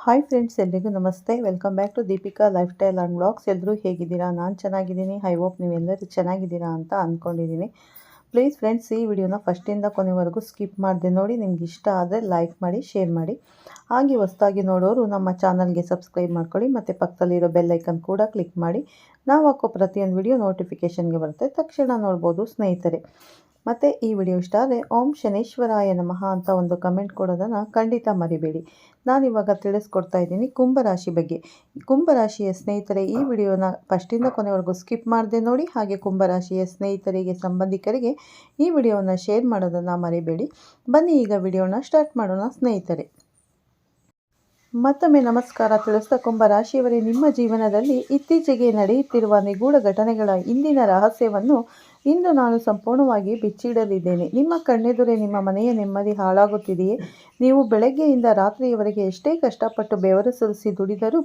Hi friends, ಎಲ್ರಿಗೂ ನಮಸ್ತೆ. Welcome back to Deepika lifestyle and vlogs. ಎಲ್ಲರೂ ಹೇಗಿದ್ದೀರಾ? ನಾನು ಚೆನ್ನಾಗಿದ್ದೀನಿ. ಐ ಹೋಪ್ ನೀವೆಲ್ಲರೂ ಚೆನ್ನಾಗಿದ್ದೀರಾ ಅಂತ ಅಂದ್ಕೊಂಡಿದ್ದೀನಿ. ಪ್ಲೀಸ್ ಫ್ರೆಂಡ್ಸ್, ಈ ವಿಡಿಯೋನ ಫಸ್ಟಿಂದ ಕೊನೆವರೆಗೂ ಸ್ಕಿಪ್ ಮಾಡದೆ ನೋಡಿ. ನಿಮ್ಗೆ ಇಷ್ಟ ಆದರೆ ಲೈಕ್ ಮಾಡಿ, ಶೇರ್ ಮಾಡಿ. ಹಾಗೆ ಹೊಸದಾಗಿ ನೋಡೋರು ನಮ್ಮ ಚಾನಲ್ಗೆ ಸಬ್ಸ್ಕ್ರೈಬ್ ಮಾಡ್ಕೊಳ್ಳಿ ಮತ್ತು ಪಕ್ಕದಲ್ಲಿರೋ ಬೆಲ್ ಐಕನ್ ಕೂಡ ಕ್ಲಿಕ್ ಮಾಡಿ. ನಾವು ಹಾಕೋ ಪ್ರತಿಯೊಂದು ವಿಡಿಯೋ ನೋಟಿಫಿಕೇಷನ್ಗೆ ಬರುತ್ತೆ, ತಕ್ಷಣ ನೋಡ್ಬೋದು ಸ್ನೇಹಿತರೆ. ಮತ್ತು ಈ ವಿಡಿಯೋ ಇಷ್ಟ ಆದರೆ ಓಂ ಶನೇಶ್ವರಾಯ ನಮಃ ಅಂತ ಒಂದು ಕಮೆಂಟ್ ಕೊಡೋದನ್ನು ಖಂಡಿತ ಮರಿಬೇಡಿ. ನಾನಿವಾಗ ತಿಳಿಸ್ಕೊಡ್ತಾ ಇದ್ದೀನಿ ಕುಂಭರಾಶಿ ಬಗ್ಗೆ. ಕುಂಭರಾಶಿಯ ಸ್ನೇಹಿತರೆ, ಈ ವಿಡಿಯೋನ ಫಸ್ಟಿಂದ ಕೊನೆವರೆಗೂ ಸ್ಕಿಪ್ ಮಾಡದೆ ನೋಡಿ. ಹಾಗೆ ಕುಂಭರಾಶಿಯ ಸ್ನೇಹಿತರಿಗೆ, ಸಂಬಂಧಿಕರಿಗೆ ಈ ವಿಡಿಯೋನ ಶೇರ್ ಮಾಡೋದನ್ನು ಮರಿಬೇಡಿ. ಬನ್ನಿ ಈಗ ವಿಡಿಯೋನ ಸ್ಟಾರ್ಟ್ ಮಾಡೋಣ ಸ್ನೇಹಿತರೆ. ಮತ್ತೊಮ್ಮೆ ನಮಸ್ಕಾರ ತಿಳಿಸ್ತಾ, ಕುಂಭರಾಶಿಯವರೇ, ನಿಮ್ಮ ಜೀವನದಲ್ಲಿ ಇತ್ತೀಚೆಗೆ ನಡೆಯುತ್ತಿರುವ ನಿಗೂಢ ಘಟನೆಗಳ ಹಿಂದಿನ ರಹಸ್ಯವನ್ನು ಇಂದು ನಾನು ಸಂಪೂರ್ಣವಾಗಿ ಬಿಚ್ಚಿಡಲಿದ್ದೇನೆ. ನಿಮ್ಮ ಕಣ್ಣೆದುರೇ ನಿಮ್ಮ ಮನೆಯ ನೆಮ್ಮದಿ ಹಾಳಾಗುತ್ತಿದೆಯೇ? ನೀವು ಬೆಳಗ್ಗೆಯಿಂದ ರಾತ್ರಿಯವರೆಗೆ ಎಷ್ಟೇ ಕಷ್ಟಪಟ್ಟು ಬೆವರು ಸುರಿಸಿ ದುಡಿದರೂ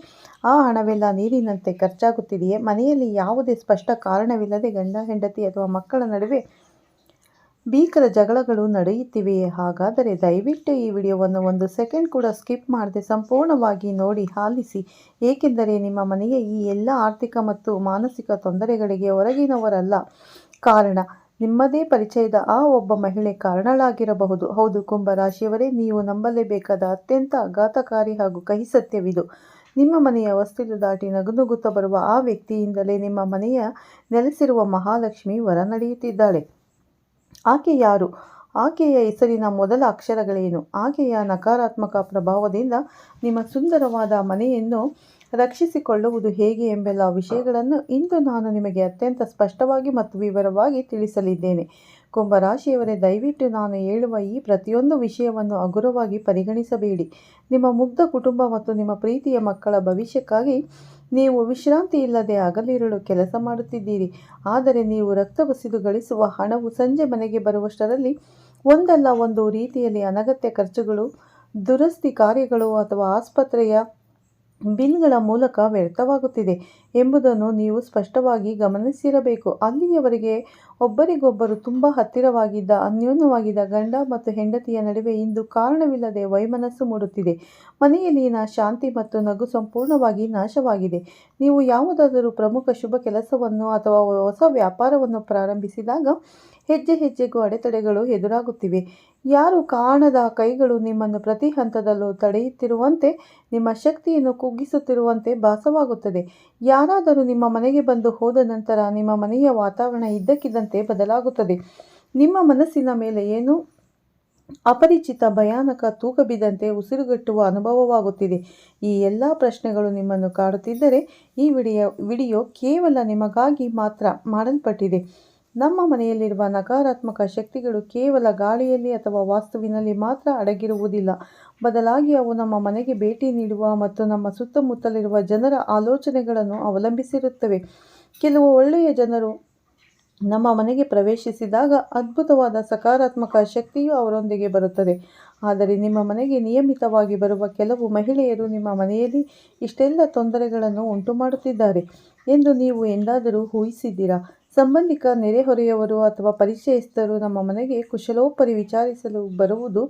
ಆ ಹಣವೆಲ್ಲ ನೀರಿನಂತೆ ಖರ್ಚಾಗುತ್ತಿದೆಯೇ? ಮನೆಯಲ್ಲಿ ಯಾವುದೇ ಸ್ಪಷ್ಟ ಕಾರಣವಿಲ್ಲದೆ ಗಂಡ ಹೆಂಡತಿ ಅಥವಾ ಮಕ್ಕಳ ನಡುವೆ ಭೀಕರ ಜಗಳಗಳು ನಡೆಯುತ್ತಿವೆಯೇ? ಹಾಗಾದರೆ ದಯವಿಟ್ಟು ಈ ವಿಡಿಯೋವನ್ನು ಒಂದು ಸೆಕೆಂಡ್ ಕೂಡ ಸ್ಕಿಪ್ ಮಾಡದೆ ಸಂಪೂರ್ಣವಾಗಿ ನೋಡಿ, ಆಲಿಸಿ. ಏಕೆಂದರೆ ನಿಮ್ಮ ಮನೆಯ ಈ ಎಲ್ಲ ಆರ್ಥಿಕ ಮತ್ತು ಮಾನಸಿಕ ತೊಂದರೆಗಳಿಗೆ ಹೊರಗಿನವರಲ್ಲ ಕಾರಣ, ನಿಮ್ಮದೇ ಪರಿಚಯದ ಆ ಒಬ್ಬ ಮಹಿಳೆ ಕಾರಣಳಾಗಿರಬಹುದು. ಹೌದು ಕುಂಭರಾಶಿಯವರೇ, ನೀವು ನಂಬಲೇಬೇಕಾದ ಅತ್ಯಂತ ಆಘಾತಕಾರಿ ಹಾಗೂ ಕಹಿ ಸತ್ಯವಿದು. ನಿಮ್ಮ ಮನೆಯ ಹೊಸ್ತಿಲು ದಾಟಿ ನಗುನುಗುತ್ತಾ ಬರುವ ಆ ವ್ಯಕ್ತಿಯಿಂದಲೇ ನಿಮ್ಮ ಮನೆಯ ನೆಲೆಸಿರುವ ಮಹಾಲಕ್ಷ್ಮಿ ಹೊರ ನಡೆಯುತ್ತಿದ್ದಾಳೆ. ಆಕೆ ಯಾರು? ಆಕೆಯ ಹೆಸರಿನ ಮೊದಲ ಅಕ್ಷರಗಳೇನು? ಆಕೆಯ ನಕಾರಾತ್ಮಕ ಪ್ರಭಾವದಿಂದ ನಿಮ್ಮ ಸುಂದರವಾದ ಮನೆಯನ್ನು ರಕ್ಷಿಸಿಕೊಳ್ಳುವುದು ಹೇಗೆ ಎಂಬೆಲ್ಲ ವಿಷಯಗಳನ್ನು ಇಂದು ನಾನು ನಿಮಗೆ ಅತ್ಯಂತ ಸ್ಪಷ್ಟವಾಗಿ ಮತ್ತು ವಿವರವಾಗಿ ತಿಳಿಸಲಿದ್ದೇನೆ. ಕುಂಭರಾಶಿಯವರೇ, ದಯವಿಟ್ಟು ನಾನು ಹೇಳುವ ಈ ಪ್ರತಿಯೊಂದು ವಿಷಯವನ್ನು ಹಗುರವಾಗಿ ಪರಿಗಣಿಸಬೇಡಿ. ನಿಮ್ಮ ಮುಗ್ಧ ಕುಟುಂಬ ಮತ್ತು ನಿಮ್ಮ ಪ್ರೀತಿಯ ಮಕ್ಕಳ ಭವಿಷ್ಯಕ್ಕಾಗಿ ನೀವು ವಿಶ್ರಾಂತಿ ಇಲ್ಲದೆ ಹಗಲಿರುಳು ಕೆಲಸ ಮಾಡುತ್ತಿದ್ದೀರಿ. ಆದರೆ ನೀವು ರಕ್ತ ಬಸಿದು ಗಳಿಸುವ ಹಣವು ಸಂಜೆ ಮನೆಗೆ ಬರುವಷ್ಟರಲ್ಲಿ ಒಂದಲ್ಲ ಒಂದು ರೀತಿಯಲ್ಲಿ ಅನಗತ್ಯ ಖರ್ಚುಗಳು, ದುರಸ್ತಿ ಕಾರ್ಯಗಳು ಅಥವಾ ಆಸ್ಪತ್ರೆಯ ಬಿಲ್ಗಳ ಮೂಲಕ ವ್ಯರ್ಥವಾಗುತ್ತಿದೆ ಎಂಬುದನ್ನು ನೀವು ಸ್ಪಷ್ಟವಾಗಿ ಗಮನಿಸಿರಬೇಕು. ಅಲ್ಲಿಯವರೆಗೆ ಒಬ್ಬರಿಗೊಬ್ಬರು ತುಂಬ ಹತ್ತಿರವಾಗಿದ್ದ, ಅನ್ಯೋನ್ಯವಾಗಿದ್ದ ಗಂಡ ಮತ್ತು ಹೆಂಡತಿಯ ನಡುವೆ ಇಂದು ಕಾರಣವಿಲ್ಲದೆ ವೈಮನಸ್ಸು ಮೂಡುತ್ತಿದೆ. ಮನೆಯಲ್ಲಿನ ಶಾಂತಿ ಮತ್ತು ನಗು ಸಂಪೂರ್ಣವಾಗಿ ನಾಶವಾಗಿದೆ. ನೀವು ಯಾವುದಾದರೂ ಪ್ರಮುಖ ಶುಭ ಕೆಲಸವನ್ನು ಅಥವಾ ಹೊಸ ವ್ಯಾಪಾರವನ್ನು ಪ್ರಾರಂಭಿಸಿದಾಗ ಹೆಜ್ಜೆ ಹೆಜ್ಜೆಗೂ ಅಡೆತಡೆಗಳು ಎದುರಾಗುತ್ತಿವೆ. ಯಾರು ಕಾಣದ ಕೈಗಳು ನಿಮ್ಮನ್ನು ಪ್ರತಿ ಹಂತದಲ್ಲೂ ತಡೆಯುತ್ತಿರುವಂತೆ, ನಿಮ್ಮ ಶಕ್ತಿಯನ್ನು ಕುಗ್ಗಿಸುತ್ತಿರುವಂತೆ ಭಾಸವಾಗುತ್ತದೆ. ಯಾರಾದರೂ ನಿಮ್ಮ ಮನೆಗೆ ಬಂದು ಹೋದ ನಂತರ ನಿಮ್ಮ ಮನೆಯ ವಾತಾವರಣ ಇದ್ದಕ್ಕಿದ್ದಂತೆ ಬದಲಾಗುತ್ತದೆ. ನಿಮ್ಮ ಮನಸ್ಸಿನ ಮೇಲೆ ಏನೋ ಅಪರಿಚಿತ ಭಯಾನಕ ತೂಕ ಬಿದ್ದಂತೆ ಉಸಿರುಗಟ್ಟುವ ಅನುಭವವಾಗುತ್ತಿದೆ. ಈ ಎಲ್ಲ ಪ್ರಶ್ನೆಗಳು ನಿಮ್ಮನ್ನು ಕಾಡುತ್ತಿದ್ದರೆ ಈ ವಿಡಿಯೋ ಕೇವಲ ನಿಮಗಾಗಿ ಮಾತ್ರ ಮಾಡಲ್ಪಟ್ಟಿದೆ. ನಮ್ಮ ಮನೆಯಲ್ಲಿರುವ ನಕಾರಾತ್ಮಕ ಶಕ್ತಿಗಳು ಕೇವಲ ಗಾಳಿಯಲ್ಲಿ ಅಥವಾ ವಾಸ್ತುವಿನಲ್ಲಿ ಮಾತ್ರ ಅಡಗಿರುವುದಿಲ್ಲ. ಬದಲಾಗಿ ಅವು ನಮ್ಮ ಮನೆಗೆ ಭೇಟಿ ನೀಡುವ ಮತ್ತು ನಮ್ಮ ಸುತ್ತಮುತ್ತಲಿರುವ ಜನರ ಆಲೋಚನೆಗಳನ್ನು ಅವಲಂಬಿಸಿರುತ್ತವೆ. ಕೆಲವು ಒಳ್ಳೆಯ ಜನರು ನಮ್ಮ ಮನೆಗೆ ಪ್ರವೇಶಿಸಿದಾಗ ಅದ್ಭುತವಾದ ಸಕಾರಾತ್ಮಕ ಶಕ್ತಿಯು ಅವರೊಂದಿಗೆ ಬರುತ್ತದೆ. ಆದರೆ ನಿಮ್ಮ ಮನೆಗೆ ನಿಯಮಿತವಾಗಿ ಬರುವ ಕೆಲವು ಮಹಿಳೆಯರು ನಿಮ್ಮ ಮನೆಯಲ್ಲಿ ಇಷ್ಟೆಲ್ಲ ತೊಂದರೆಗಳನ್ನು ಉಂಟು ಮಾಡುತ್ತಿದ್ದಾರೆ ಎಂದು ನೀವು ಎಂದಾದರೂ ಊಹಿಸಿದ್ದೀರಾ? ಸಂಬಂಧಿಕ, ನೆರೆಹೊರೆಯವರು ಅಥವಾ ಪರಿಚಯಸ್ಥರು ನಮ್ಮ ಮನೆಗೆ ಕುಶಲೋಪರಿ ವಿಚಾರಿಸಲು ಬರುವುದು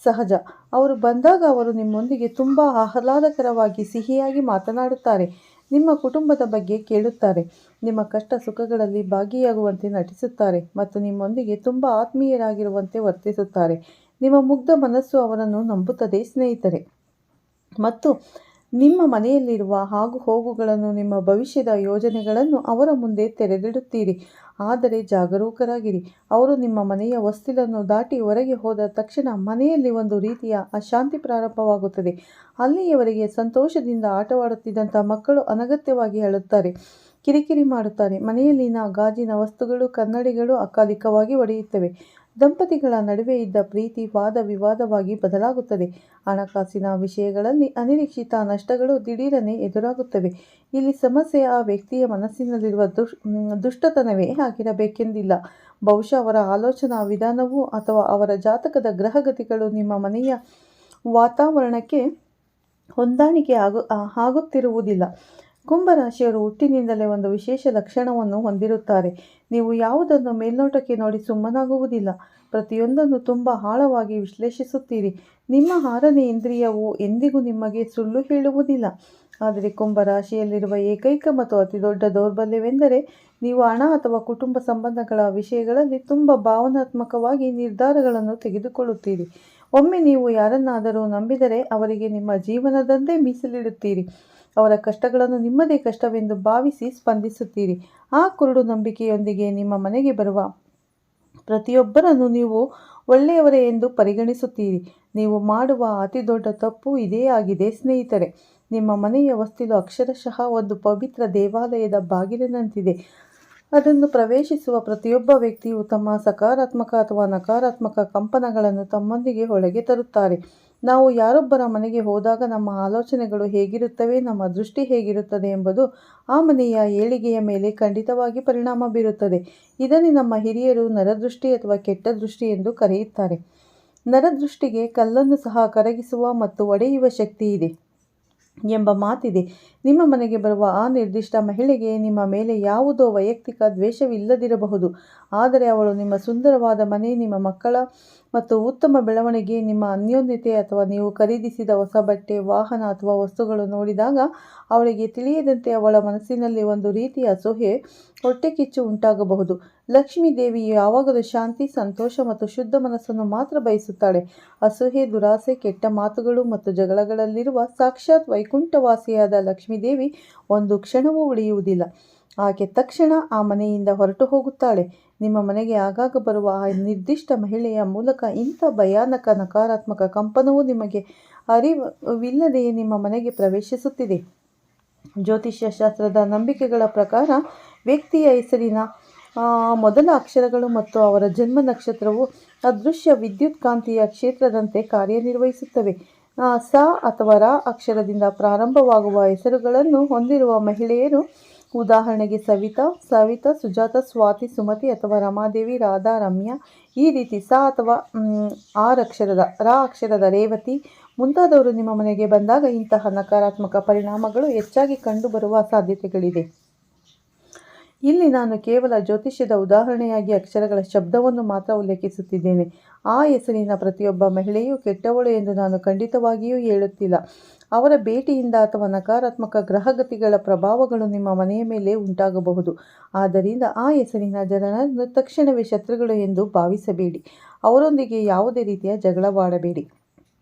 ಸಹಜ. ಅವರು ಬಂದಾಗ ಅವರು ನಿಮ್ಮೊಂದಿಗೆ ತುಂಬ ಆಹ್ಲಾದಕರವಾಗಿ, ಸಿಹಿಯಾಗಿ ಮಾತನಾಡುತ್ತಾರೆ. ನಿಮ್ಮ ಕುಟುಂಬದ ಬಗ್ಗೆ ಕೇಳುತ್ತಾರೆ. ನಿಮ್ಮ ಕಷ್ಟ ಸುಖಗಳಲ್ಲಿ ಭಾಗಿಯಾಗುವಂತೆ ನಟಿಸುತ್ತಾರೆ ಮತ್ತು ನಿಮ್ಮೊಂದಿಗೆ ತುಂಬ ಆತ್ಮೀಯರಾಗಿರುವಂತೆ ವರ್ತಿಸುತ್ತಾರೆ. ನಿಮ್ಮ ಮುಗ್ಧ ಮನಸ್ಸು ಅವರನ್ನು ನಂಬುತ್ತದೆ ಸ್ನೇಹಿತರೆ. ಮತ್ತು ನಿಮ್ಮ ಮನೆಯಲ್ಲಿರುವ ಆಗು ಹೋಗುಗಳನ್ನು, ನಿಮ್ಮ ಭವಿಷ್ಯದ ಯೋಜನೆಗಳನ್ನು ಅವರ ಮುಂದೆ ತೆರೆದಿಡುತ್ತೀರಿ. ಆದರೆ ಜಾಗರೂಕರಾಗಿರಿ. ಅವರು ನಿಮ್ಮ ಮನೆಯ ಹೊಸ್ತಿಲನ್ನು ದಾಟಿ ಹೊರಗೆ ಹೋದ ತಕ್ಷಣ ಮನೆಯಲ್ಲಿ ಒಂದು ರೀತಿಯ ಅಶಾಂತಿ ಪ್ರಾರಂಭವಾಗುತ್ತದೆ. ಅಲ್ಲಿಯವರೆಗೆ ಸಂತೋಷದಿಂದ ಆಟವಾಡುತ್ತಿದ್ದಂಥ ಮಕ್ಕಳು ಅನಗತ್ಯವಾಗಿ ಅಳುತ್ತಾರೆ, ಕಿರಿಕಿರಿ ಮಾಡುತ್ತಾರೆ. ಮನೆಯಲ್ಲಿನ ಗಾಜಿನ ವಸ್ತುಗಳು, ಕನ್ನಡಿಗಳು ಅಕಾಲಿಕವಾಗಿ ಒಡೆಯುತ್ತವೆ. ದಂಪತಿಗಳ ನಡುವೆ ಇದ್ದ ಪ್ರೀತಿ ವಾದ ವಿವಾದವಾಗಿ ಬದಲಾಗುತ್ತದೆ. ಹಣಕಾಸಿನ ವಿಷಯಗಳಲ್ಲಿ ಅನಿರೀಕ್ಷಿತ ನಷ್ಟಗಳು ದಿಢೀರನೆ ಎದುರಾಗುತ್ತವೆ. ಇಲ್ಲಿ ಸಮಸ್ಯೆ ಆ ವ್ಯಕ್ತಿಯ ಮನಸ್ಸಿನಲ್ಲಿರುವ ದುಷ್ಟತನವೇ ಆಗಿರಬೇಕೆಂದಿಲ್ಲ. ಬಹುಶಃ ಅವರ ಆಲೋಚನಾ ವಿಧಾನವು ಅಥವಾ ಅವರ ಜಾತಕದ ಗ್ರಹಗತಿಗಳು ನಿಮ್ಮ ಮನೆಯ ವಾತಾವರಣಕ್ಕೆ ಹೊಂದಾಣಿಕೆ ಆಗುತ್ತಿರುವುದಿಲ್ಲ. ಕುಂಭರಾಶಿಯವರು ಹುಟ್ಟಿನಿಂದಲೇ ಒಂದು ವಿಶೇಷ ಲಕ್ಷಣವನ್ನು ಹೊಂದಿರುತ್ತಾರೆ. ನೀವು ಯಾವುದನ್ನು ಮೇಲ್ನೋಟಕ್ಕೆ ನೋಡಿ ಸುಮ್ಮನಾಗುವುದಿಲ್ಲ. ಪ್ರತಿಯೊಂದನ್ನು ತುಂಬ ಆಳವಾಗಿ ವಿಶ್ಲೇಷಿಸುತ್ತೀರಿ. ನಿಮ್ಮ 6ನೇ ಇಂದ್ರಿಯವು ಎಂದಿಗೂ ನಿಮಗೆ ಸುಳ್ಳು ಹೇಳುವುದಿಲ್ಲ. ಆದರೆ ಕುಂಭರಾಶಿಯಲ್ಲಿರುವ ಏಕೈಕ ಮತ್ತು ಅತಿದೊಡ್ಡ ದೌರ್ಬಲ್ಯವೆಂದರೆ ನೀವು ಹಣ ಅಥವಾ ಕುಟುಂಬ ಸಂಬಂಧಗಳ ವಿಷಯಗಳಲ್ಲಿ ತುಂಬ ಭಾವನಾತ್ಮಕವಾಗಿ ನಿರ್ಧಾರಗಳನ್ನು ತೆಗೆದುಕೊಳ್ಳುತ್ತೀರಿ. ಒಮ್ಮೆ ನೀವು ಯಾರನ್ನಾದರೂ ನಂಬಿದರೆ ಅವರಿಗೆ ನಿಮ್ಮ ಜೀವನದಂತೆ ಮೀಸಲಿಡುತ್ತೀರಿ. ಅವರ ಕಷ್ಟಗಳನ್ನು ನಿಮ್ಮದೇ ಕಷ್ಟವೆಂದು ಭಾವಿಸಿ ಸ್ಪಂದಿಸುತ್ತೀರಿ. ಆ ಕುರುಡು ನಂಬಿಕೆಯೊಂದಿಗೆ ನಿಮ್ಮ ಮನೆಗೆ ಬರುವ ಪ್ರತಿಯೊಬ್ಬರನ್ನು ನೀವು ಒಳ್ಳೆಯವರೇ ಎಂದು ಪರಿಗಣಿಸುತ್ತೀರಿ. ನೀವು ಮಾಡುವ ಅತಿ ದೊಡ್ಡ ತಪ್ಪು ಇದೇ ಆಗಿದೆ ಸ್ನೇಹಿತರೆ. ನಿಮ್ಮ ಮನೆಯ ಹೊಸ್ತಿಲು ಅಕ್ಷರಶಃ ಒಂದು ಪವಿತ್ರ ದೇವಾಲಯದ ಬಾಗಿಲಿನಂತಿದೆ. ಅದನ್ನು ಪ್ರವೇಶಿಸುವ ಪ್ರತಿಯೊಬ್ಬ ವ್ಯಕ್ತಿಯು ತಮ್ಮ ಸಕಾರಾತ್ಮಕ ಅಥವಾ ನಕಾರಾತ್ಮಕ ಕಂಪನಗಳನ್ನು ತಮ್ಮೊಂದಿಗೆ ಒಳಗೆ ತರುತ್ತಾರೆ. ನಾವು ಯಾರೊಬ್ಬರ ಮನೆಗೆ ಹೋದಾಗ ನಮ್ಮ ಆಲೋಚನೆಗಳು ಹೇಗಿರುತ್ತವೆ, ನಮ್ಮ ದೃಷ್ಟಿ ಹೇಗಿರುತ್ತದೆ ಎಂಬುದು ಆ ಮನೆಯ ಏಳಿಗೆಯ ಮೇಲೆ ಖಂಡಿತವಾಗಿ ಪರಿಣಾಮ ಬೀರುತ್ತದೆ. ಇದನ್ನೇ ನಮ್ಮ ಹಿರಿಯರು ನರದೃಷ್ಟಿ ಅಥವಾ ಕೆಟ್ಟ ದೃಷ್ಟಿ ಎಂದು ಕರೆಯುತ್ತಾರೆ. ನರದೃಷ್ಟಿಗೆ ಕಲ್ಲನ್ನು ಸಹ ಕರಗಿಸುವ ಮತ್ತು ಒಡೆಯುವ ಶಕ್ತಿ ಇದೆ ಎಂಬ ಮಾತಿದೆ. ನಿಮ್ಮ ಮನೆಗೆ ಬರುವ ಆ ನಿರ್ದಿಷ್ಟ ಮಹಿಳೆಗೆ ನಿಮ್ಮ ಮೇಲೆ ಯಾವುದೋ ವೈಯಕ್ತಿಕ ದ್ವೇಷವಿಲ್ಲದಿರಬಹುದು, ಆದರೆ ಅವಳು ನಿಮ್ಮ ಸುಂದರವಾದ ಮನೆ, ನಿಮ್ಮ ಮಕ್ಕಳ ಮತ್ತು ಉತ್ತಮ ಬೆಳವಣಿಗೆ, ನಿಮ್ಮ ಅನ್ಯೋನ್ಯತೆ ಅಥವಾ ನೀವು ಖರೀದಿಸಿದ ಹೊಸ ಬಟ್ಟೆ, ವಾಹನ ಅಥವಾ ವಸ್ತುಗಳು ನೋಡಿದಾಗ ಅವಳಿಗೆ ತಿಳಿಯದಂತೆ ಅವಳ ಮನಸ್ಸಿನಲ್ಲಿ ಒಂದು ರೀತಿಯ ಅಸೂಯೆ, ಹೊಟ್ಟೆಕಿಚ್ಚು ಉಂಟಾಗಬಹುದು. ಲಕ್ಷ್ಮೀ ದೇವಿಯು ಯಾವಾಗಲೂ ಶಾಂತಿ, ಸಂತೋಷ ಮತ್ತು ಶುದ್ಧ ಮನಸ್ಸನ್ನು ಮಾತ್ರ ಬಯಸುತ್ತಾಳೆ. ಅಸೂಯೆ, ದುರಾಸೆ, ಕೆಟ್ಟ ಮಾತುಗಳು ಮತ್ತು ಜಗಳಗಳಲ್ಲಿರುವ ಸಾಕ್ಷಾತ್ ವೈಕುಂಠವಾಸಿಯಾದ ಲಕ್ಷ್ಮೀದೇವಿ ಒಂದು ಕ್ಷಣವೂ ಉಳಿಯುವುದಿಲ್ಲ. ಆಕೆ ತಕ್ಷಣ ಆ ಮನೆಯಿಂದ ಹೊರಟು ಹೋಗುತ್ತಾಳೆ. ನಿಮ್ಮ ಮನೆಗೆ ಆಗಾಗ ಬರುವ ಆ ನಿರ್ದಿಷ್ಟ ಮಹಿಳೆಯ ಮೂಲಕ ಇಂಥ ಭಯಾನಕ ನಕಾರಾತ್ಮಕ ಕಂಪನವು ನಿಮಗೆ ಅರಿವಿಲ್ಲದೆಯೇ ನಿಮ್ಮ ಮನೆಗೆ ಪ್ರವೇಶಿಸುತ್ತಿದೆ. ಜ್ಯೋತಿಷ್ಯ ಶಾಸ್ತ್ರದ ನಂಬಿಕೆಗಳ ಪ್ರಕಾರ ವ್ಯಕ್ತಿಯ ಹೆಸರಿನ ಮೊದಲ ಅಕ್ಷರಗಳು ಮತ್ತು ಅವರ ಜನ್ಮ ನಕ್ಷತ್ರವು ಅದೃಶ್ಯ ವಿದ್ಯುತ್ ಕಾಂತೀಯ ಕ್ಷೇತ್ರದಂತೆ ಕಾರ್ಯನಿರ್ವಹಿಸುತ್ತವೆ. ಸ ಅಥವಾ ರ ಅಕ್ಷರದಿಂದ ಪ್ರಾರಂಭವಾಗುವ ಹೆಸರುಗಳನ್ನು ಹೊಂದಿರುವ ಮಹಿಳೆಯರು, ಉದಾಹರಣೆಗೆ ಸವಿತಾ, ಸುಜಾತ, ಸ್ವಾತಿ, ಸುಮತಿ ಅಥವಾ ರಮಾದೇವಿ, ರಾಧಾ, ರಮ್ಯಾ, ಈ ರೀತಿ ಸ ಅಥವಾ ರ ಅಕ್ಷರದ ರೇವತಿ ಮುಂತಾದವರು ನಿಮ್ಮ ಮನೆಗೆ ಬಂದಾಗ ಇಂತಹ ನಕಾರಾತ್ಮಕ ಪರಿಣಾಮಗಳು ಹೆಚ್ಚಾಗಿ ಕಂಡುಬರುವ ಸಾಧ್ಯತೆಗಳಿದೆ. ಇಲ್ಲಿ ನಾನು ಕೇವಲ ಜ್ಯೋತಿಷ್ಯದ ಉದಾಹರಣೆಯಾಗಿ ಅಕ್ಷರಗಳ ಶಬ್ದವನ್ನು ಮಾತ್ರ ಉಲ್ಲೇಖಿಸುತ್ತಿದ್ದೇನೆ. ಆ ಹೆಸರಿನ ಪ್ರತಿಯೊಬ್ಬ ಮಹಿಳೆಯೂ ಕೆಟ್ಟವಳು ಎಂದು ನಾನು ಖಂಡಿತವಾಗಿಯೂ ಹೇಳುತ್ತಿಲ್ಲ. ಅವರ ಭೇಟಿಯಿಂದ ಅಥವಾ ನಕಾರಾತ್ಮಕ ಗ್ರಹಗತಿಗಳ ಪ್ರಭಾವಗಳು ನಿಮ್ಮ ಮನೆಯ ಮೇಲೆ ಉಂಟಾಗಬಹುದು. ಆದ್ದರಿಂದ ಆ ಹೆಸರಿನ ಜನರನ್ನು ತಕ್ಷಣವೇ ಶತ್ರುಗಳು ಎಂದು ಭಾವಿಸಬೇಡಿ. ಅವರೊಂದಿಗೆ ಯಾವುದೇ ರೀತಿಯ ಜಗಳವಾಡಬೇಡಿ.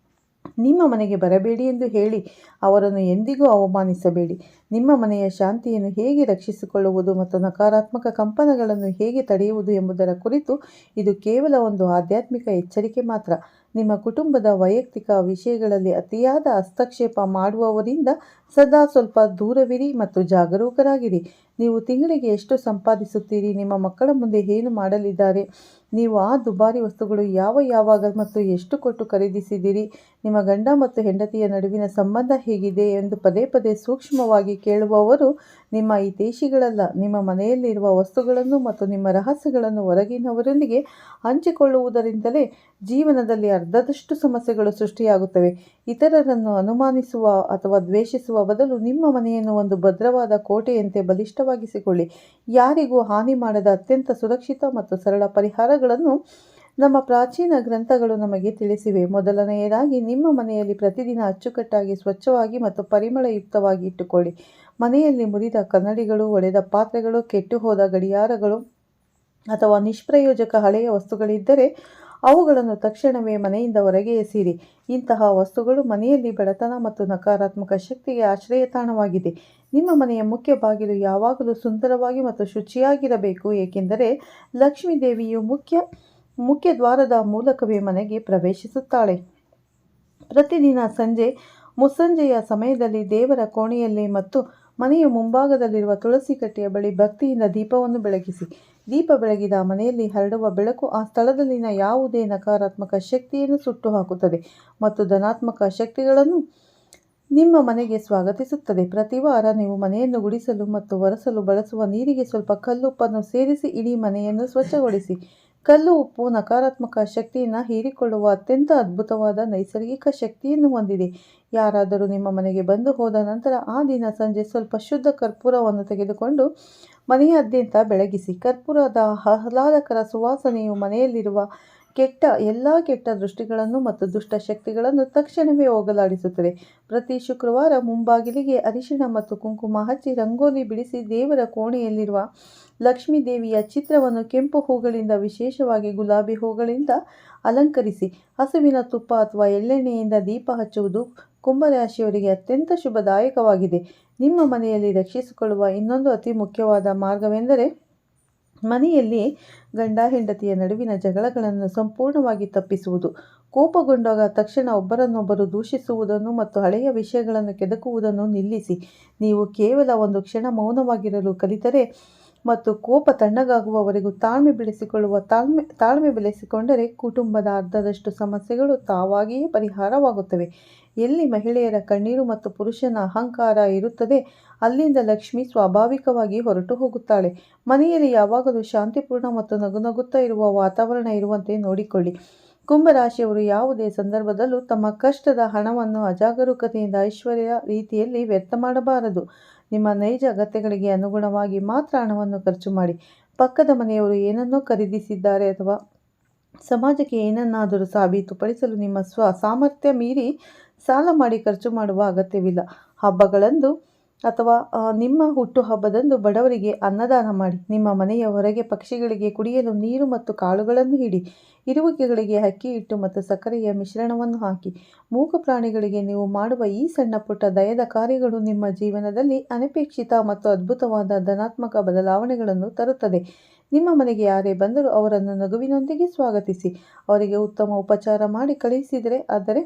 ನಿಮ್ಮ ಮನೆಗೆ ಬರಬೇಡಿ ಎಂದು ಹೇಳಿ ಅವರನ್ನು ಎಂದಿಗೂ ಅವಮಾನಿಸಬೇಡಿ. ನಿಮ್ಮ ಮನೆಯ ಶಾಂತಿಯನ್ನು ಹೇಗೆ ರಕ್ಷಿಸಿಕೊಳ್ಳುವುದು ಮತ್ತು ನಕಾರಾತ್ಮಕ ಕಂಪನಗಳನ್ನು ಹೇಗೆ ತಡೆಯುವುದು ಎಂಬುದರ ಕುರಿತು ಇದು ಕೇವಲ ಒಂದು ಆಧ್ಯಾತ್ಮಿಕ ಎಚ್ಚರಿಕೆ ಮಾತ್ರ. ನಿಮ್ಮ ಕುಟುಂಬದ ವೈಯಕ್ತಿಕ ವಿಷಯಗಳಲ್ಲಿ ಅತಿಯಾದ ಹಸ್ತಕ್ಷೇಪ ಮಾಡುವವರಿಂದ ಸದಾ ಸ್ವಲ್ಪ ದೂರವಿರಿ ಮತ್ತು ಜಾಗರೂಕರಾಗಿರಿ. ನೀವು ತಿಂಗಳಿಗೆ ಎಷ್ಟು ಸಂಪಾದಿಸುತ್ತೀರಿ, ನಿಮ್ಮ ಮಕ್ಕಳ ಮುಂದೆ ಏನು ಮಾಡಲಿದ್ದಾರೆ, ನೀವು ಆ ದುಬಾರಿ ವಸ್ತುಗಳು ಯಾವಾಗ ಮತ್ತು ಎಷ್ಟು ಕೊಟ್ಟು ಖರೀದಿಸಿದಿರಿ, ನಿಮ್ಮ ಗಂಡ ಮತ್ತು ಹೆಂಡತಿಯ ನಡುವಿನ ಸಂಬಂಧ ಹೇಗಿದೆ ಎಂದು ಪದೇ ಪದೇ ಸೂಕ್ಷ್ಮವಾಗಿ ಕೇಳುವವರು ನಿಮ್ಮ ಹಿತೈಷಿಗಳಲ್ಲ. ನಿಮ್ಮ ಮನೆಯಲ್ಲಿರುವ ವಸ್ತುಗಳನ್ನು ಮತ್ತು ನಿಮ್ಮ ರಹಸ್ಯಗಳನ್ನು ಹೊರಗಿನವರೊಂದಿಗೆ ಹಂಚಿಕೊಳ್ಳುವುದರಿಂದಲೇ ಜೀವನದಲ್ಲಿ ಅರ್ಧದಷ್ಟು ಸಮಸ್ಯೆಗಳು ಸೃಷ್ಟಿಯಾಗುತ್ತವೆ. ಇತರರನ್ನು ಅನುಮಾನಿಸುವ ಅಥವಾ ದ್ವೇಷಿಸುವ ಬದಲು ನಿಮ್ಮ ಮನೆಯನ್ನು ಒಂದು ಭದ್ರವಾದ ಕೋಟೆಯಂತೆ ಬಲಿಷ್ಠವಾಗಿಸಿಕೊಳ್ಳಿ. ಯಾರಿಗೂ ಹಾನಿ ಮಾಡದ ಅತ್ಯಂತ ಸುರಕ್ಷಿತ ಮತ್ತು ಸರಳ ಪರಿಹಾರಗಳನ್ನು ನಮ್ಮ ಪ್ರಾಚೀನ ಗ್ರಂಥಗಳು ನಮಗೆ ತಿಳಿಸಿವೆ. ಮೊದಲನೆಯದಾಗಿ, ನಿಮ್ಮ ಮನೆಯಲ್ಲಿ ಪ್ರತಿದಿನ ಅಚ್ಚುಕಟ್ಟಾಗಿ, ಸ್ವಚ್ಛವಾಗಿ ಮತ್ತು ಪರಿಮಳಯುಕ್ತವಾಗಿ ಇಟ್ಟುಕೊಳ್ಳಿ. ಮನೆಯಲ್ಲಿ ಮುರಿದ ಕನ್ನಡಿಗಳು, ಒಡೆದ ಪಾತ್ರೆಗಳು, ಕೆಟ್ಟುಹೋದ ಗಡಿಯಾರಗಳು ಅಥವಾ ನಿಷ್ಪ್ರಯೋಜಕ ಹಳೆಯ ವಸ್ತುಗಳಿದ್ದರೆ ಅವುಗಳನ್ನು ತಕ್ಷಣವೇ ಮನೆಯಿಂದ ಹೊರಗೆ ಎಸೆಯಿರಿ. ಇಂತಹ ವಸ್ತುಗಳು ಮನೆಯಲ್ಲಿ ಬಡತನ ಮತ್ತು ನಕಾರಾತ್ಮಕ ಶಕ್ತಿಗೆ ಆಶ್ರಯ ತಾಣವಾಗಿದೆ. ನಿಮ್ಮ ಮನೆಯ ಮುಖ್ಯ ಬಾಗಿಲು ಯಾವಾಗಲೂ ಸುಂದರವಾಗಿ ಮತ್ತು ಶುಚಿಯಾಗಿರಬೇಕು, ಏಕೆಂದರೆ ಲಕ್ಷ್ಮೀ ದೇವಿಯು ಮುಖ್ಯ ದ್ವಾರದ ಮೂಲಕವೇ ಮನೆಗೆ ಪ್ರವೇಶಿಸುತ್ತಾಳೆ. ಪ್ರತಿದಿನ ಮುಸ್ಸಂಜೆಯ ಸಮಯದಲ್ಲಿ ದೇವರ ಕೋಣೆಯಲ್ಲಿ ಮತ್ತು ಮನೆಯ ಮುಂಭಾಗದಲ್ಲಿರುವ ತುಳಸಿ ಕಟ್ಟೆಯ ಬಳಿ ಭಕ್ತಿಯಿಂದ ದೀಪವನ್ನು ಬೆಳಗಿಸಿ. ದೀಪ ಬೆಳಗಿದ ಮನೆಯಲ್ಲಿ ಹರಡುವ ಬೆಳಕು ಆ ಸ್ಥಳದಲ್ಲಿನ ಯಾವುದೇ ನಕಾರಾತ್ಮಕ ಶಕ್ತಿಯನ್ನು ಸುಟ್ಟು ಹಾಕುತ್ತದೆ ಮತ್ತು ಧನಾತ್ಮಕ ಶಕ್ತಿಗಳನ್ನು ನಿಮ್ಮ ಮನೆಗೆ ಸ್ವಾಗತಿಸುತ್ತದೆ. ಪ್ರತಿ ವಾರ ನೀವು ಮನೆಯನ್ನು ಗುಡಿಸಲು ಮತ್ತು ಒರೆಸಲು ಬಳಸುವ ನೀರಿಗೆ ಸ್ವಲ್ಪ ಕಲ್ಲುಪ್ಪನ್ನು ಸೇರಿಸಿ ಇಡೀ ಮನೆಯನ್ನು ಸ್ವಚ್ಛಗೊಳಿಸಿ. ಕಲ್ಲು ಉಪ್ಪು ನಕಾರಾತ್ಮಕ ಶಕ್ತಿಯನ್ನು ಹೀರಿಕೊಳ್ಳುವ ಅತ್ಯಂತ ಅದ್ಭುತವಾದ ನೈಸರ್ಗಿಕ ಶಕ್ತಿಯನ್ನು ಹೊಂದಿದೆ. ಯಾರಾದರೂ ನಿಮ್ಮ ಮನೆಗೆ ಬಂದು ಹೋದ ನಂತರ ಆ ದಿನ ಸಂಜೆ ಸ್ವಲ್ಪ ಶುದ್ಧ ಕರ್ಪೂರವನ್ನು ತೆಗೆದುಕೊಂಡು ಮನೆಯಾದ್ಯಂತ ಬೆಳಗಿಸಿ. ಕರ್ಪೂರದ ಆಹ್ಲಾದಕರ ಸುವಾಸನೆಯು ಮನೆಯಲ್ಲಿರುವ ಎಲ್ಲ ಕೆಟ್ಟ ದೃಷ್ಟಿಗಳನ್ನು ಮತ್ತು ದುಷ್ಟ ಶಕ್ತಿಗಳನ್ನು ತಕ್ಷಣವೇ ಹೋಗಲಾಡಿಸುತ್ತದೆ. ಪ್ರತಿ ಶುಕ್ರವಾರ ಮುಂಬಾಗಿಲಿಗೆ ಅರಿಶಿಣ ಮತ್ತು ಕುಂಕುಮ ಹಚ್ಚಿ ರಂಗೋಲಿ ಬಿಡಿಸಿ ದೇವರ ಕೋಣೆಯಲ್ಲಿರುವ ಲಕ್ಷ್ಮೀ ದೇವಿಯ ಚಿತ್ರವನ್ನು ಕೆಂಪು ಹೂಗಳಿಂದ, ವಿಶೇಷವಾಗಿ ಗುಲಾಬಿ ಹೂಗಳಿಂದ ಅಲಂಕರಿಸಿ ಹಸುವಿನ ತುಪ್ಪ ಅಥವಾ ಎಳ್ಳೆಣ್ಣೆಯಿಂದ ದೀಪ ಹಚ್ಚುವುದು ಕುಂಭರಾಶಿಯವರಿಗೆ ಅತ್ಯಂತ ಶುಭದಾಯಕವಾಗಿದೆ. ನಿಮ್ಮ ಮನೆಯಲ್ಲಿ ರಕ್ಷಿಸಿಕೊಳ್ಳುವ ಇನ್ನೊಂದು ಅತಿ ಮುಖ್ಯವಾದ ಮಾರ್ಗವೆಂದರೆ ಮನೆಯಲ್ಲಿ ಗಂಡ ಹೆಂಡತಿಯ ನಡುವಿನ ಜಗಳಗಳನ್ನು ಸಂಪೂರ್ಣವಾಗಿ ತಪ್ಪಿಸುವುದು. ಕೋಪಗೊಂಡಾಗ ತಕ್ಷಣ ಒಬ್ಬರನ್ನೊಬ್ಬರು ದೂಷಿಸುವುದನ್ನು ಮತ್ತು ಹಳೆಯ ವಿಷಯಗಳನ್ನು ಕೆದಕುವುದನ್ನು ನಿಲ್ಲಿಸಿ. ನೀವು ಕೇವಲ ಒಂದು ಕ್ಷಣ ಮೌನವಾಗಿರಲು ಕಲಿತರೆ ಮತ್ತು ಕೋಪ ತಣ್ಣಗಾಗುವವರೆಗೂ ತಾಳ್ಮೆ ಬೆಳೆಸಿಕೊಂಡರೆ ಕುಟುಂಬದ ಅರ್ಧದಷ್ಟು ಸಮಸ್ಯೆಗಳು ತಾವಾಗಿಯೇ ಪರಿಹಾರವಾಗುತ್ತವೆ. ಎಲ್ಲಿ ಮಹಿಳೆಯರ ಕಣ್ಣೀರು ಮತ್ತು ಪುರುಷನ ಅಹಂಕಾರ ಇರುತ್ತದೆ, ಅಲ್ಲಿಂದ ಲಕ್ಷ್ಮಿ ಸ್ವಾಭಾವಿಕವಾಗಿ ಹೊರಟು ಹೋಗುತ್ತಾಳೆ. ಮನೆಯಲ್ಲಿ ಯಾವಾಗಲೂ ಶಾಂತಿಪೂರ್ಣ ಮತ್ತು ನಗುನಗುತ್ತಾ ಇರುವ ವಾತಾವರಣ ಇರುವಂತೆ ನೋಡಿಕೊಳ್ಳಿ. ಕುಂಭರಾಶಿಯವರು ಯಾವುದೇ ಸಂದರ್ಭದಲ್ಲೂ ತಮ್ಮ ಕಷ್ಟದ ಹಣವನ್ನು ಅಜಾಗರೂಕತೆಯಿಂದ ಐಶ್ವರ್ಯ ರೀತಿಯಲ್ಲಿ ವ್ಯರ್ಥ ಮಾಡಬಾರದು. ನಿಮ್ಮ ನೈಜ ಅಗತ್ಯಗಳಿಗೆ ಅನುಗುಣವಾಗಿ ಮಾತ್ರ ಹಣವನ್ನು ಖರ್ಚು ಮಾಡಿ. ಪಕ್ಕದ ಮನೆಯವರು ಏನನ್ನೋ ಖರೀದಿಸಿದ್ದಾರೆ ಅಥವಾ ಸಮಾಜಕ್ಕೆ ಏನನ್ನಾದರೂ ಸಾಬೀತುಪಡಿಸಲು ನಿಮ್ಮ ಸಾಮರ್ಥ್ಯ ಮೀರಿ ಸಾಲ ಮಾಡಿ ಖರ್ಚು ಮಾಡುವ ಅಗತ್ಯವಿಲ್ಲ. ಹಬ್ಬಗಳಂದು ಅಥವಾ ನಿಮ್ಮ ಹುಟ್ಟುಹಬ್ಬದಂದು ಬಡವರಿಗೆ ಅನ್ನದಾನ ಮಾಡಿ. ನಿಮ್ಮ ಮನೆಯ ಹೊರಗೆ ಪಕ್ಷಿಗಳಿಗೆ ಕುಡಿಯಲು ನೀರು ಮತ್ತು ಕಾಳುಗಳನ್ನು ಇಡಿ. ಇರುವೆಗಳಿಗೆ ಅಕ್ಕಿ ಹಿಟ್ಟು ಮತ್ತು ಸಕ್ಕರೆಯ ಮಿಶ್ರಣವನ್ನು ಹಾಕಿ. ಮೂಕ ಪ್ರಾಣಿಗಳಿಗೆ ನೀವು ಮಾಡುವ ಈ ಸಣ್ಣ ಪುಟ್ಟ ದಯದ ಕಾರ್ಯಗಳು ನಿಮ್ಮ ಜೀವನದಲ್ಲಿ ಅನಪೇಕ್ಷಿತ ಮತ್ತು ಅದ್ಭುತವಾದ ಧನಾತ್ಮಕ ಬದಲಾವಣೆಗಳನ್ನು ತರುತ್ತದೆ. ನಿಮ್ಮ ಮನೆಗೆ ಯಾರೇ ಬಂದರೂ ಅವರನ್ನು ನಗುವಿನೊಂದಿಗೆ ಸ್ವಾಗತಿಸಿ. ಅವರಿಗೆ ಉತ್ತಮ ಉಪಚಾರ ಮಾಡಿ ಕಳುಹಿಸಿದರೆ, ಆದರೆ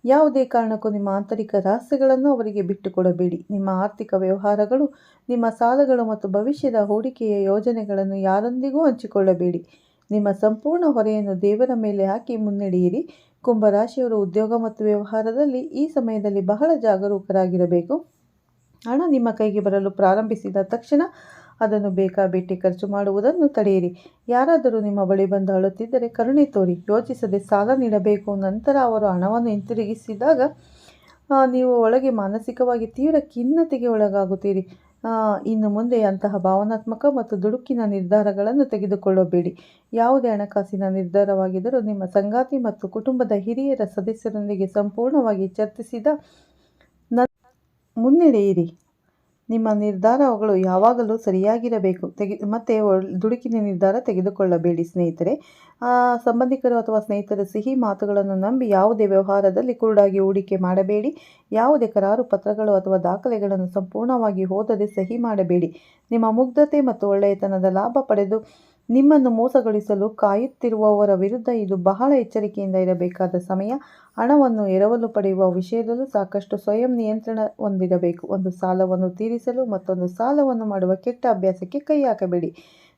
ಯಾವುದೇ ಕಾರಣಕ್ಕೂ ನಿಮ್ಮ ಆಂತರಿಕ ರಹಸ್ಯಗಳನ್ನು ಅವರಿಗೆ ಬಿಟ್ಟುಕೊಡಬೇಡಿ. ನಿಮ್ಮ ಆರ್ಥಿಕ ವ್ಯವಹಾರಗಳು, ನಿಮ್ಮ ಸಾಲಗಳು ಮತ್ತು ಭವಿಷ್ಯದ ಹೂಡಿಕೆಯ ಯೋಜನೆಗಳನ್ನು ಯಾರೊಂದಿಗೂ ಹಂಚಿಕೊಳ್ಳಬೇಡಿ. ನಿಮ್ಮ ಸಂಪೂರ್ಣ ಹೊರೆಯನ್ನು ದೇವರ ಮೇಲೆ ಹಾಕಿ ಮುನ್ನಡೆಯಿರಿ. ಕುಂಭರಾಶಿಯವರು ಉದ್ಯೋಗ ಮತ್ತು ವ್ಯವಹಾರದಲ್ಲಿ ಈ ಸಮಯದಲ್ಲಿ ಬಹಳ ಜಾಗರೂಕರಾಗಿರಬೇಕು. ಹಣ ನಿಮ್ಮ ಕೈಗೆ ಬರಲು ಪ್ರಾರಂಭಿಸಿದ ತಕ್ಷಣ ಅದನ್ನು ಬೇಕಾಬಿಟ್ಟಿ ಖರ್ಚು ಮಾಡುವುದನ್ನು ತಡೆಯಿರಿ. ಯಾರಾದರೂ ನಿಮ್ಮ ಬಳಿ ಬಂದು ಅಳುತ್ತಿದ್ದರೆ ಕರುಣೆ ತೋರಿ. ಯೋಚಿಸದೆ ಸಾಲ ನೀಡಬೇಕು. ನಂತರ ಅವರು ಹಣವನ್ನು ಹಿಂತಿರುಗಿಸಿದಾಗ ನೀವು ಒಳಗೆ ಮಾನಸಿಕವಾಗಿ ತೀವ್ರ ಖಿನ್ನತೆಗೆ ಒಳಗಾಗುತ್ತೀರಿ. ಇನ್ನು ಮುಂದೆ ಅಂತಹ ಭಾವನಾತ್ಮಕ ಮತ್ತು ದುಡುಕಿನ ನಿರ್ಧಾರಗಳನ್ನು ತೆಗೆದುಕೊಳ್ಳಬೇಡಿ. ಯಾವುದೇ ಹಣಕಾಸಿನ ನಿರ್ಧಾರವಾಗಿದ್ದರೂ ನಿಮ್ಮ ಸಂಗಾತಿ ಮತ್ತು ಕುಟುಂಬದ ಹಿರಿಯರ ಸದಸ್ಯರೊಂದಿಗೆ ಸಂಪೂರ್ಣವಾಗಿ ಚರ್ಚಿಸಿದ ಮುನ್ನಡೆಯಿರಿ. ನಿಮ್ಮ ನಿರ್ಧಾರಗಳು ಯಾವಾಗಲೂ ಸರಿಯಾಗಿರಬೇಕು. ಮತ್ತೆ ದುಡುಕಿನ ನಿರ್ಧಾರ ತೆಗೆದುಕೊಳ್ಳಬೇಡಿ. ಸ್ನೇಹಿತರೆ, ಸಂಬಂಧಿಕರು ಅಥವಾ ಸ್ನೇಹಿತರ ಸಿಹಿ ಮಾತುಗಳನ್ನು ನಂಬಿ ಯಾವುದೇ ವ್ಯವಹಾರದಲ್ಲಿ ಕುರುಡಾಗಿ ಹೂಡಿಕೆ ಮಾಡಬೇಡಿ. ಯಾವುದೇ ಕರಾರು ಪತ್ರಗಳು ಅಥವಾ ದಾಖಲೆಗಳನ್ನು ಸಂಪೂರ್ಣವಾಗಿ ಓದದೆ ಸಹಿ ಮಾಡಬೇಡಿ. ನಿಮ್ಮ ಮುಗ್ಧತೆ ಮತ್ತು ಒಳ್ಳೆಯತನದ ಲಾಭ ಪಡೆದು ನಿಮ್ಮನ್ನು ಮೋಸಗೊಳಿಸಲು ಕಾಯುತ್ತಿರುವವರ ವಿರುದ್ಧ ಇದು ಬಹಳ ಎಚ್ಚರಿಕೆಯಿಂದ ಇರಬೇಕಾದ ಸಮಯ. ಹಣವನ್ನು ಎರವಲು ಪಡೆಯುವ ವಿಷಯದಲ್ಲೂ ಸಾಕಷ್ಟು ಸ್ವಯಂ ನಿಯಂತ್ರಣ ಹೊಂದಿರಬೇಕು. ಒಂದು ಸಾಲವನ್ನು ತೀರಿಸಲು ಮತ್ತೊಂದು ಸಾಲವನ್ನು ಮಾಡುವ ಕೆಟ್ಟ ಅಭ್ಯಾಸಕ್ಕೆ ಕೈ ಹಾಕಬೇಡಿ.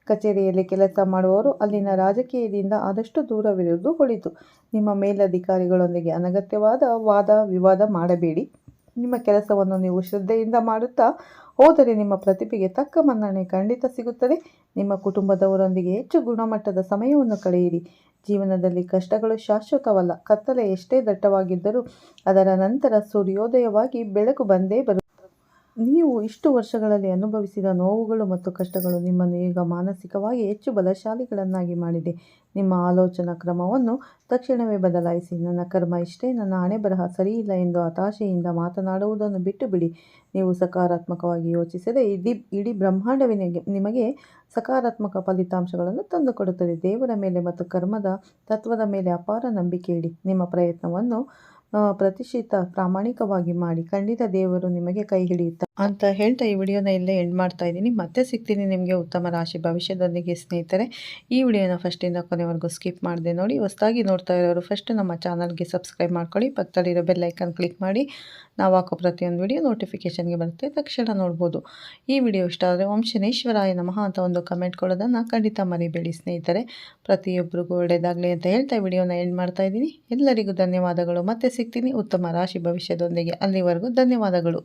ಕಚೇರಿಯಲ್ಲಿ ಕೆಲಸ ಮಾಡುವವರು ಅಲ್ಲಿನ ರಾಜಕೀಯದಿಂದ ಆದಷ್ಟು ದೂರವಿರುವುದು ಒಳಿತು. ನಿಮ್ಮ ಮೇಲಧಿಕಾರಿಗಳೊಂದಿಗೆ ಅನಗತ್ಯವಾದ ವಾದ ವಿವಾದ ಮಾಡಬೇಡಿ. ನಿಮ್ಮ ಕೆಲಸವನ್ನು ನೀವು ಶ್ರದ್ಧೆಯಿಂದ ಮಾಡುತ್ತಾ ಹೋದರೆ ನಿಮ್ಮ ಪ್ರತಿಭೆಗೆ ತಕ್ಕ ಮನ್ನಣೆ ಖಂಡಿತ ಸಿಗುತ್ತದೆ. ನಿಮ್ಮ ಕುಟುಂಬದವರೊಂದಿಗೆ ಹೆಚ್ಚು ಗುಣಮಟ್ಟದ ಸಮಯವನ್ನು ಕಳೆಯಿರಿ. ಜೀವನದಲ್ಲಿ ಕಷ್ಟಗಳು ಶಾಶ್ವತವಲ್ಲ. ಕತ್ತಲೆ ಎಷ್ಟೇ ದಟ್ಟವಾಗಿದ್ದರೂ ಅದರ ನಂತರ ಸೂರ್ಯೋದಯವಾಗಿ ಬೆಳಕು ಬಂದೇ ಬರುತ್ತದೆ. ನೀವು ಇಷ್ಟು ವರ್ಷಗಳಲ್ಲಿ ಅನುಭವಿಸಿದ ನೋವುಗಳು ಮತ್ತು ಕಷ್ಟಗಳು ನಿಮ್ಮನ್ನು ಈಗ ಮಾನಸಿಕವಾಗಿ ಹೆಚ್ಚು ಬಲಶಾಲಿಗಳನ್ನಾಗಿ ಮಾಡಿದೆ. ನಿಮ್ಮ ಆಲೋಚನಾ ಕ್ರಮವನ್ನು ತಕ್ಷಣವೇ ಬದಲಾಯಿಸಿ. ನನ್ನ ಕರ್ಮ ಇಷ್ಟೇ, ನನ್ನ ಹಣೆಬರಹ ಸರಿಯಿಲ್ಲ ಎಂದು ಹತಾಶೆಯಿಂದ ಮಾತನಾಡುವುದನ್ನು ಬಿಟ್ಟುಬಿಡಿ. ನೀವು ಸಕಾರಾತ್ಮಕವಾಗಿ ಯೋಚಿಸಿದರೆ ಇಡೀ ಬ್ರಹ್ಮಾಂಡವೇ ನಿಮಗೆ ಸಕಾರಾತ್ಮಕ ಫಲಿತಾಂಶಗಳನ್ನು ತಂದುಕೊಡುತ್ತದೆ. ದೇವರ ಮೇಲೆ ಮತ್ತು ಕರ್ಮದ ತತ್ವದ ಮೇಲೆ ಅಪಾರ ನಂಬಿಕೆ ಇಡಿ. ನಿಮ್ಮ ಪ್ರಯತ್ನವನ್ನು ಪ್ರತಿಷ್ಠಿತ ಪ್ರಾಮಾಣಿಕವಾಗಿ ಮಾಡಿ. ಖಂಡಿತ ದೇವರು ನಿಮಗೆ ಕೈ ಹಿಡಿಯುತ್ತಾರೆ ಅಂತ ಹೇಳ್ತಾ ಈ ವಿಡಿಯೋನ ಇಲ್ಲೇ ಎಂಡ್ ಮಾಡ್ತಾ ಇದ್ದೀನಿ. ಮತ್ತೆ ಸಿಗ್ತೀನಿ ನಿಮಗೆ ಉತ್ತಮ ರಾಶಿ ಭವಿಷ್ಯದೊಂದಿಗೆ. ಸ್ನೇಹಿತರೆ, ಈ ವಿಡಿಯೋನ ಫಸ್ಟಿಂದ ಕೊನೆವರೆಗೂ ಸ್ಕಿಪ್ ಮಾಡದೆ ನೋಡಿ. ಹೊಸದಾಗಿ ನೋಡ್ತಾ ಇರೋರು ಫಸ್ಟ್ ನಮ್ಮ ಚಾನಲ್ಗೆ ಸಬ್ಸ್ಕ್ರೈಬ್ ಮಾಡ್ಕೊಳ್ಳಿ. ಪಕ್ಕದಲ್ಲಿರೋ ಬೆಲ್ ಐಕನ್ ಕ್ಲಿಕ್ ಮಾಡಿ. ನಾವು ಹಾಕೋ ಪ್ರತಿಯೊಂದು ವಿಡಿಯೋ ನೋಟಿಫಿಕೇಷನ್ಗೆ ಬರುತ್ತೆ, ತಕ್ಷಣ ನೋಡ್ಬೋದು. ಈ ವಿಡಿಯೋ ಇಷ್ಟ ಆದರೆ ಓಂ ಶನೇಶ್ವರಾಯ ನಮಃ ಅಂತ ಒಂದು ಕಮೆಂಟ್ ಕೊಡೋದನ್ನು ಖಂಡಿತ ಮರಿಬೇಡಿ. ಸ್ನೇಹಿತರೆ, ಪ್ರತಿಯೊಬ್ಬರಿಗೂ ಒಳ್ಳೆಯದಾಗಲಿ ಅಂತ ಹೇಳ್ತಾ ವಿಡಿಯೋನ ಎಂಡ್ ಮಾಡ್ತಾ ಇದ್ದೀನಿ. ಎಲ್ಲರಿಗೂ ಧನ್ಯವಾದಗಳು. ಮತ್ತೆ ಸಿಗ್ತೀನಿ ಉತ್ತಮ ರಾಶಿ ಭವಿಷ್ಯದೊಂದಿಗೆ. ಅಲ್ಲಿವರೆಗೂ ಧನ್ಯವಾದಗಳು.